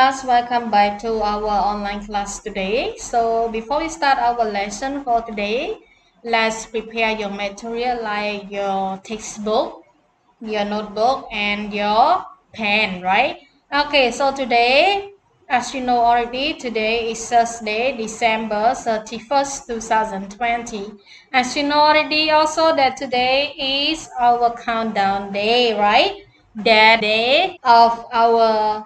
class, welcome back to our online class today. So before we start our lesson for today, let's prepare your material like your textbook, your notebook and your pen, right? Okay, so today, as you know already, today is Thursday, December 31st, 2020. As you know already also that today is our countdown day, right? That day of our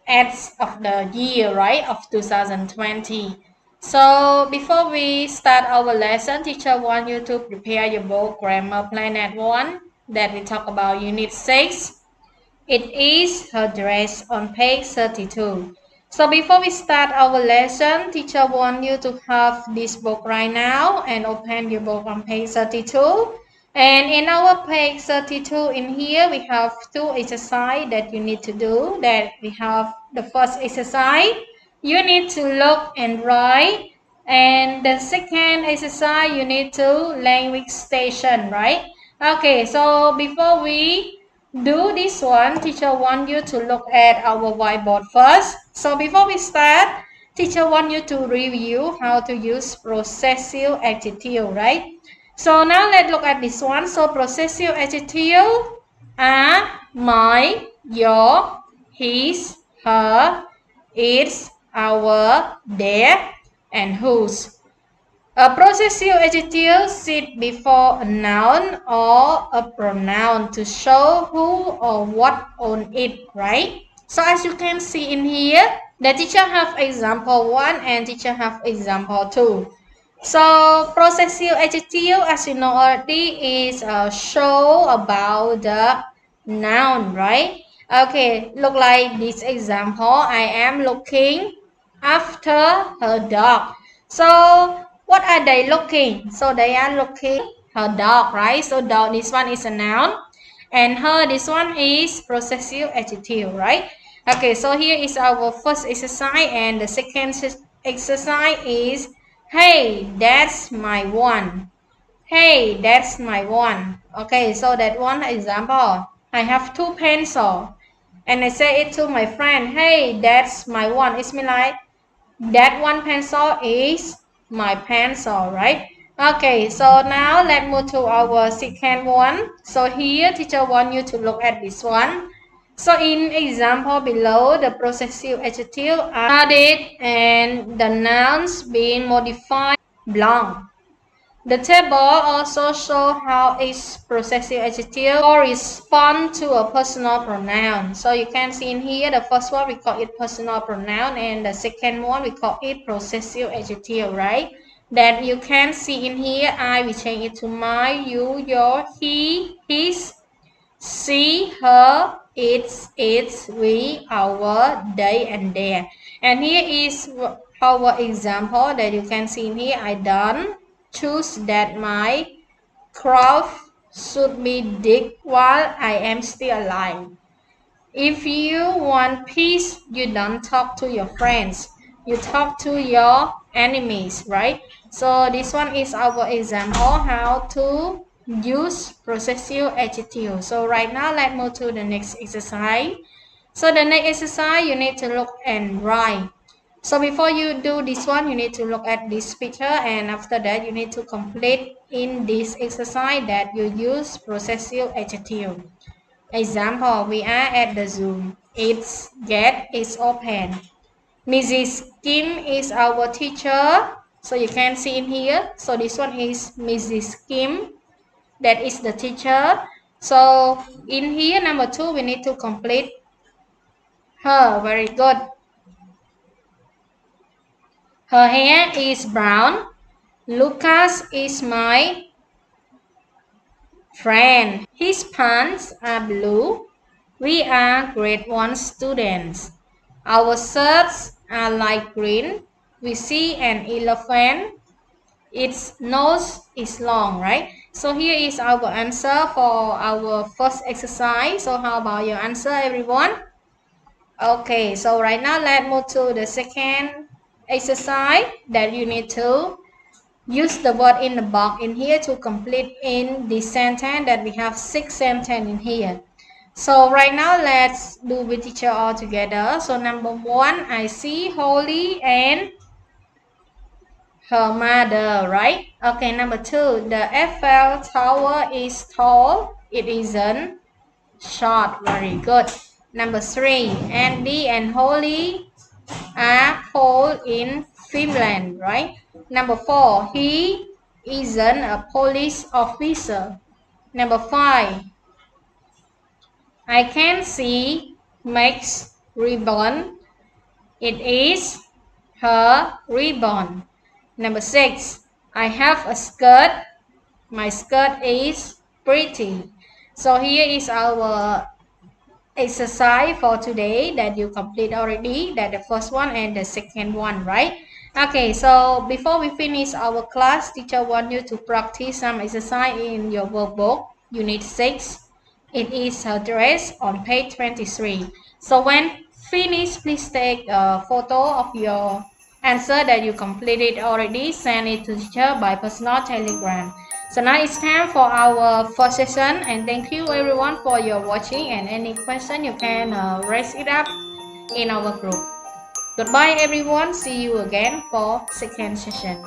end of the year, right, of 2020. So before we start our lesson, teacher want you to prepare your book Grammar Planet 1 that we talk about Unit 6. It is her dress on page 32. So before we start our lesson, teacher want you to have this book right now and open your book on page 32. And in our page 32 in here, we have two exercises that you need to do. That we have the first exercise, you need to look and write. And the second exercise, you need to language station, right? Okay, so before we do this one, teacher want you to look at our whiteboard first. So before we start, teacher want you to review how to use possessive adjective, right? So now let's look at this one. So possessive adjective are my, your, his, her, its, our, their, and whose. A possessive adjective sit before a noun or a pronoun to show who or what on it, right? So as you can see in here, the teacher have example 1 and teacher have example 2. So possessive adjective, as you know already, is a show about the noun, right? Okay, look like this example. I am looking after her dog. So what are they looking? So they are looking her dog, right? So dog, this one is a noun. And her, this one is possessive adjective, right? Okay, so here is our first exercise. And the second exercise is, hey, that's my one. Hey, that's my one. Okay, so that one example. I have two pencils. And I say it to my friend. Hey, that's my one. It's mean like, that one pencil is my pencil, right? Okay, so now let's move to our second one. So here teacher want you to look at this one. So in example below, the possessive adjective are added and the nouns being modified blank. The table also shows how each possessive adjective corresponds to a personal pronoun. So you can see in here, the first one we call it personal pronoun and the second one we call it possessive adjective, right? That you can see in here, I will change it to my, you, your, he, his, she, her, its, we, our, they, and their. And here is our example that you can see in here. I done choose that my craft should be dig while I am still alive. If you want peace, you don't talk to your friends. You talk to your enemies, right? So this one is our example how to use possessive adjective. So right now, let's move to the next exercise. So the next exercise, you need to look and write. So before you do this one, you need to look at this picture, and after that, you need to complete in this exercise that you use possessive adjective. Example, we are at the Zoom. Its gate is open. Mrs. Kim is our teacher. So you can see in here. So this one is Mrs. Kim. That is the teacher. So in here, number 2, we need to complete her. Very good. Her hair is brown. Lucas is my friend. His pants are blue. We are grade 1 students. Our shirts are light green. We see an elephant. Its nose is long, right? So here is our answer for our first exercise. So how about your answer, everyone? Okay, so right now let's move to the second exercise that you need to use the word in the box in here to complete in this sentence that we have 6 sentences in here. So right now let's do with teacher all together. So number 1, I see Holly and her mother, right? Okay, number 2, the Eiffel Tower is tall. It isn't short. Very good. Number 3, Andy and Holly are cold in Finland, right? Number 4, he isn't a police officer. Number 5, I can see Meg's ribbon. It is her ribbon. Number 6, I have a skirt. My skirt is pretty. So here is our exercise for today that you complete already, that the first one and the second one, right? Okay, so before we finish our class, teacher want you to practice some exercise in your workbook, unit 6. It is addressed on page 23. So when finished, please take a photo of your answer that you completed already, send it to teacher by personal telegram. So now it's time for our first session, and thank you everyone for your watching, and any question you can raise it up in our group. Goodbye everyone, see you again for second session.